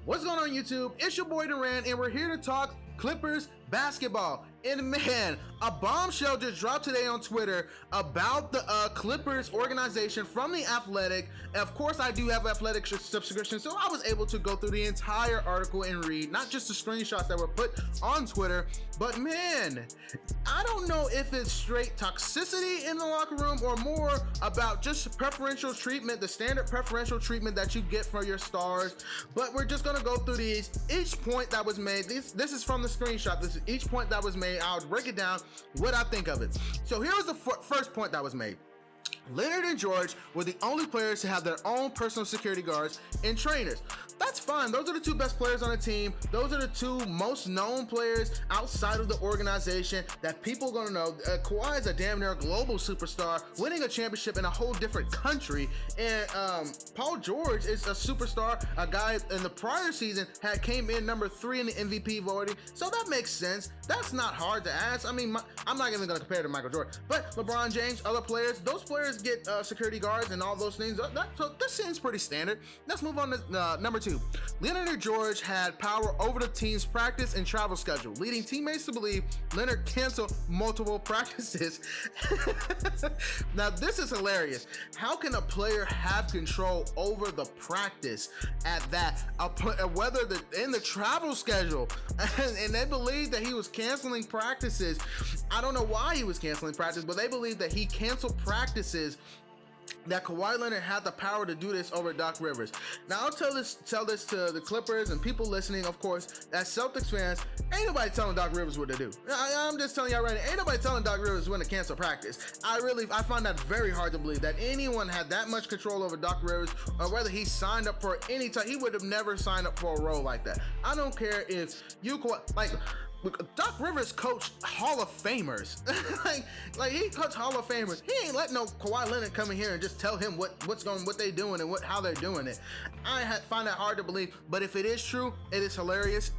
What's going on, YouTube? It's your boy Durant, and we're here to talk Clippers basketball. And man, a bombshell just dropped today on Twitter about the Clippers organization from The Athletic. Of course, I do have Athletic subscription, so I was able to go through the entire article and read, not just the screenshots that were put on Twitter, but man, I don't know if it's straight toxicity in the locker room or more about just preferential treatment, the standard preferential treatment that you get for your stars. But we're just gonna go through these. Each point that was made, this is from the screenshot. This is each point that was made. I'll break it down, what I think of it. So here was the first point that was made. Leonard and George were the only players to have their own personal security guards and trainers. That's fine. Those are the two best players on the team. Those are the two most known players outside of the organization that people are going to know. Kawhi is a damn near global superstar, winning a championship in a whole different country. And Paul George is a superstar, a guy in the prior season came in number 3 in the MVP voting. So that makes sense. That's not hard to ask. I mean, I'm not even going to compare to Michael Jordan, but LeBron James, other players, those players get security guards and all those things. So this seems pretty standard. Let's move on to number 2. Leonard and George had power over the team's practice and travel schedule, leading teammates to believe Leonard canceled multiple practices. Now this is hilarious. How can a player have control over the practice at that? Whether in the travel schedule, and they believe that he was canceling practices. I don't know why he was canceling practice, but they believe that he canceled practices, that Kawhi Leonard had the power to do this over Doc Rivers. Now I'll tell this to the Clippers and people listening, of course, as Celtics fans, ain't nobody telling Doc Rivers what to do. I'm just telling y'all right now, ain't nobody telling Doc Rivers when to cancel practice. I find that very hard to believe that anyone had that much control over Doc Rivers, or whether he signed up for any time. He would have never signed up for a role like that. I don't care if you Doc Rivers coached Hall of Famers. like he coached Hall of Famers. He ain't let no Kawhi Leonard come in here and just tell him what they doing and how they're doing it. I find that hard to believe, but if it is true, it is hilarious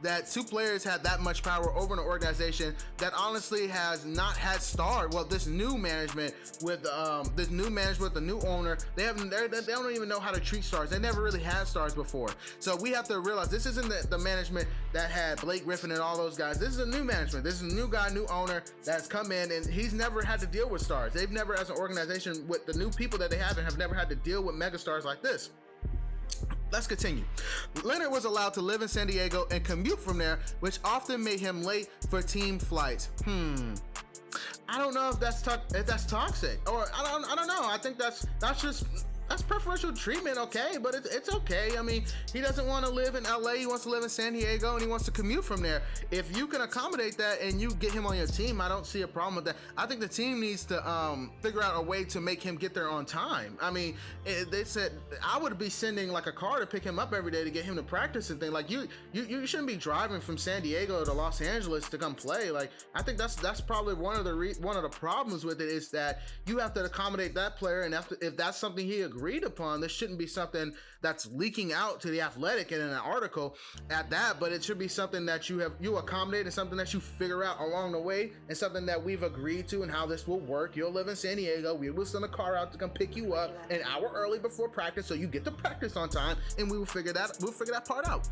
that two players had that much power over an organization that honestly has not had stars. Well, this new management with the new owner, they don't even know how to treat stars. They never really had stars before. So we have to realize this isn't the management that had Blake Griffin and all those guys. This is a new management. This is a new guy, new owner that's come in, and he's never had to deal with stars. They've never, as an organization, with the new people that they have never had to deal with megastars like this. Let's continue. Leonard was allowed to live in San Diego and commute from there, which often made him late for team flights. I don't know if that's toxic, or I don't know. I think that's preferential treatment, okay, but it's okay. I mean, he doesn't want to live in LA, he wants to live in San Diego, and he wants to commute from there. If you can accommodate that and you get him on your team, I don't see a problem with that. I think the team needs to figure out a way to make him get there on time. I mean, they said I would be sending like a car to pick him up every day to get him to practice and things. Like you shouldn't be driving from San Diego to Los Angeles to come play. Like, I think that's probably one of the problems with it, is that you have to accommodate that player, and if that's something he agreed upon, this shouldn't be something that's leaking out to The Athletic and in an article at that, but it should be something that you accommodate and something that you figure out along the way, and something that we've agreed to and how this will work. You'll live in San Diego, we will send a car out to come pick you up an hour early before practice so you get to practice on time, and we'll figure that part out.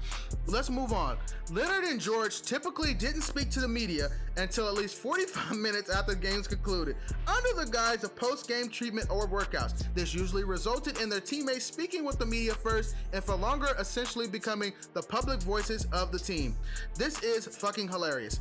Let's move on. Leonard and George typically didn't speak to the media until at least 45 minutes after games concluded, under the guise of post-game treatment or workouts. This usually resulted in their teammates speaking with the media first, and for longer essentially becoming the public voices of the team. This is fucking hilarious.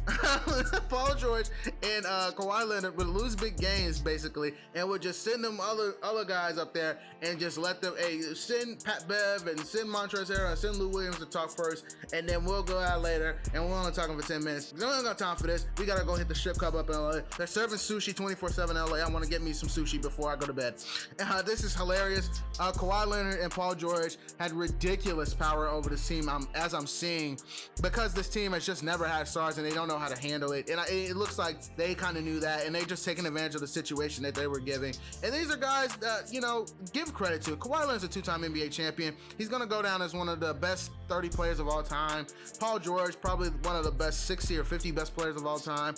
Paul George and Kawhi Leonard would lose big games basically, and would just send them other guys up there and just let them, send Pat Bev and send Montrezl Harrell and send Lou Williams to talk first, and then we'll go out later, and we're only talking for 10 minutes. We don't got time for this. We gotta go hit the strip club up in LA. They're serving sushi 24/7 in LA. I want to get me some sushi before I go to bed. This is hilarious. Kawhi Leonard and Paul George had ridiculous power over this team, as I'm seeing, because this team has just never had stars and they don't know how to handle it. And it looks like they kind of knew that, and they just taking advantage of the situation that they were giving. And these are guys that, give credit to. Kawhi Leonard's a 2-time NBA champion. He's going to go down as one of the best 30 players of all time. Paul George, probably one of the best 60 or 50 best players of all time.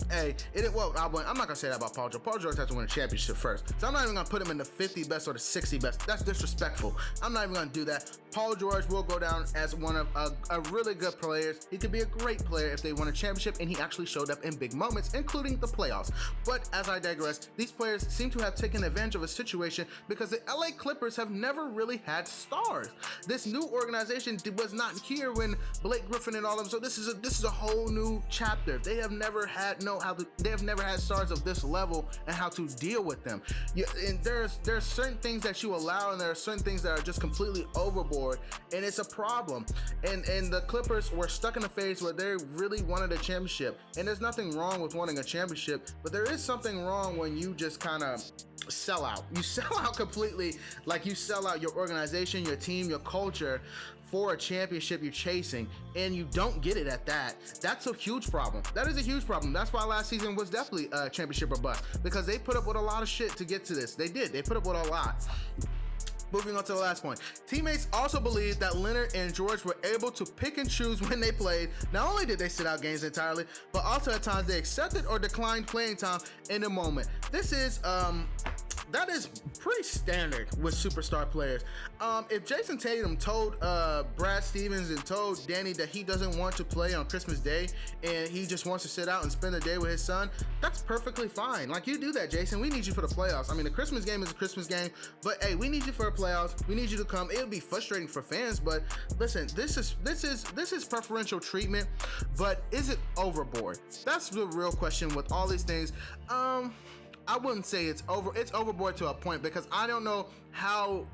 Hey, I'm not gonna say that about Paul George. Paul George has to win a championship first, so I'm not even gonna put him in the 50 best or the 60 best. That's disrespectful. I'm not even gonna do that. Paul George will go down as one of a really good players. He could be a great player if they won a championship, and he actually showed up in big moments, including the playoffs. But as I digress, these players seem to have taken advantage of a situation because the LA Clippers have never really had stars. This new organization was not here when Blake Griffin and all of them. So this is a whole new chapter. They have never had stars of this level and how to deal with them. And there's certain things that you allow, and there are certain things that are just completely overboard, and it's a problem. And the Clippers were stuck in a phase where they really wanted a championship, and there's nothing wrong with wanting a championship, but there is something wrong when you just kind of sell out. You sell out completely, like you sell out your organization, your team, your culture for a championship you're chasing, and you don't get it at that. That's a huge problem. That is a huge problem. That's why last season was definitely a championship or bust, because they put up with a lot of shit to get to this. They put up with a lot. Moving on to the last point. Teammates also believe that Leonard and George were able to pick and choose when they played. Not only did they sit out games entirely, but also at times they accepted or declined playing time in the moment. That is pretty standard with superstar players. If Jason Tatum told Brad Stevens and told Danny that he doesn't want to play on Christmas Day and he just wants to sit out and spend the day with his son, that's perfectly fine. Like, you do that, Jason. We need you for the playoffs. I mean, the Christmas game is a Christmas game, but hey, we need you for the playoffs. We need you to come. It'll be frustrating for fans, but listen, this is preferential treatment, but is it overboard? That's the real question with all these things. I wouldn't say it's overboard to a point, because I don't know how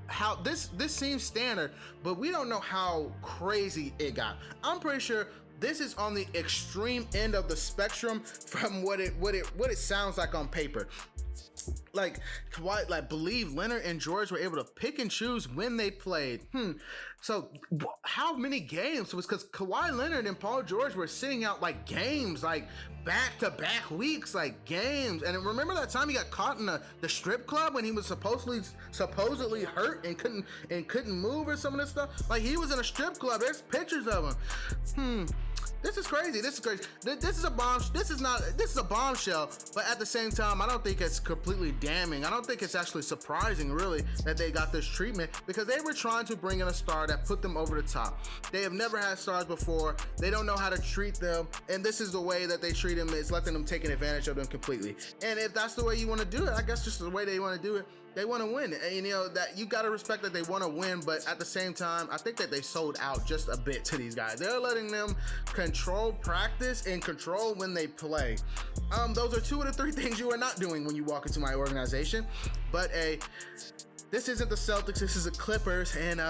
this seems standard, but we don't know how crazy it got. I'm pretty sure this is on the extreme end of the spectrum from what it sounds like on paper. Like believe Leonard and George were able to pick and choose when they played. So how many games? It was because Kawhi Leonard and Paul George were sitting out like games, like back-to-back weeks, like games. And remember that time he got caught in the strip club when he was supposedly hurt and couldn't move or some of this stuff? Like, he was in a strip club. There's pictures of him. This is crazy. This is a bombshell, but at the same time, I don't think it's completely damning. I don't think it's actually surprising, really, that they got this treatment, because they were trying to bring in a star that put them over the top. They have never had stars before. They don't know how to treat them, and this is the way that they treat them. It's letting them taking advantage of them completely. And if that's the way you want to do it, I guess just the way they want to do it. They want to win, and you know that you got to respect that they want to win, but at the same time, I think that they sold out just a bit to these guys. They're letting them control practice and control when they play. Those are two of the three things you are not doing when you walk into my organization. But this isn't the Celtics, this is the Clippers, and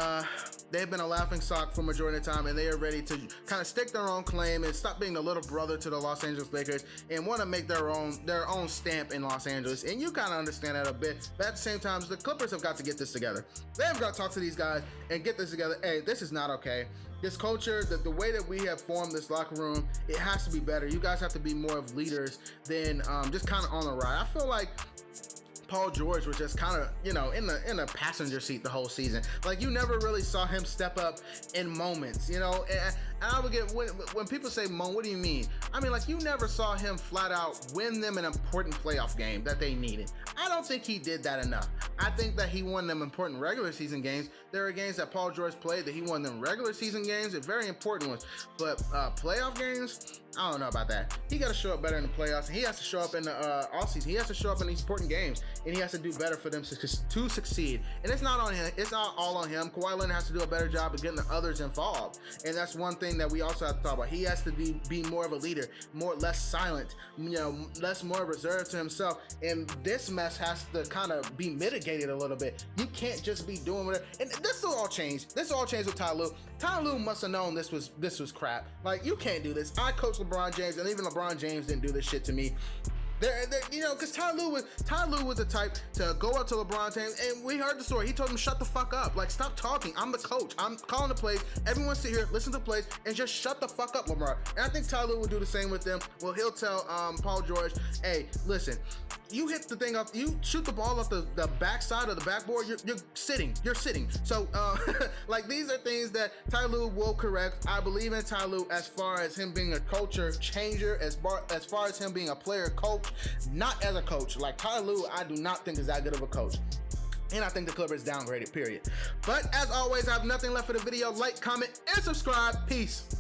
they've been a laughingstock for majority of the time, and they are ready to kind of stake their own claim and stop being the little brother to the Los Angeles Lakers and want to make their own stamp in Los Angeles. And you kind of understand that a bit, but at the same time, the Clippers have got to get this together. They have got to talk to these guys and get this together. Hey, this is not okay. This culture, the way that we have formed this locker room, it has to be better. You guys have to be more of leaders than just kind of on the ride. I feel like Paul George was just kind of, in the passenger seat the whole season. Like, you never really saw him step up in moments, and I would get, when people say, what do you mean? I mean, like, you never saw him flat out win them an important playoff game that they needed. I don't think he did that enough. I think that he won them important regular season games. There are games that Paul George played that he won them regular season games, they're very important ones, but playoff games, I don't know about that. He got to show up better in the playoffs. He has to show up in the offseason. He has to show up in these important games, and he has to do better for them to succeed. And it's not on him. It's not all on him. Kawhi Leonard has to do a better job of getting the others involved, and that's one thing that we also have to talk about. He has to be more of a leader, less silent, more reserved to himself. And this mess has to kind of be mitigated a little bit. You can't just be doing whatever. And this will all change. This will all change with Ty Lue. Ty Lue must have known this was crap. Like, you can't do this. I coach LeBron James, and even LeBron James didn't do this shit to me. Because Ty Lue was the type to go up to LeBron James, and we heard the story. He told him, shut the fuck up. Like, stop talking. I'm the coach. I'm calling the plays. Everyone sit here, listen to the plays, and just shut the fuck up, LeBron. And I think Ty Lue will do the same with them. Well, he'll tell Paul George, hey, listen, you hit the thing up, you shoot the ball off the backside of the backboard, you're sitting. So like, these are things that Ty Lue will correct. I believe in Ty Lue as far as him being a culture changer, as far as him being a player coach, not as a coach. Like, Ty Lue, I do not think is that good of a coach. And I think the Clippers downgraded, period. But as always, I have nothing left for the video. Like, comment, and subscribe. Peace.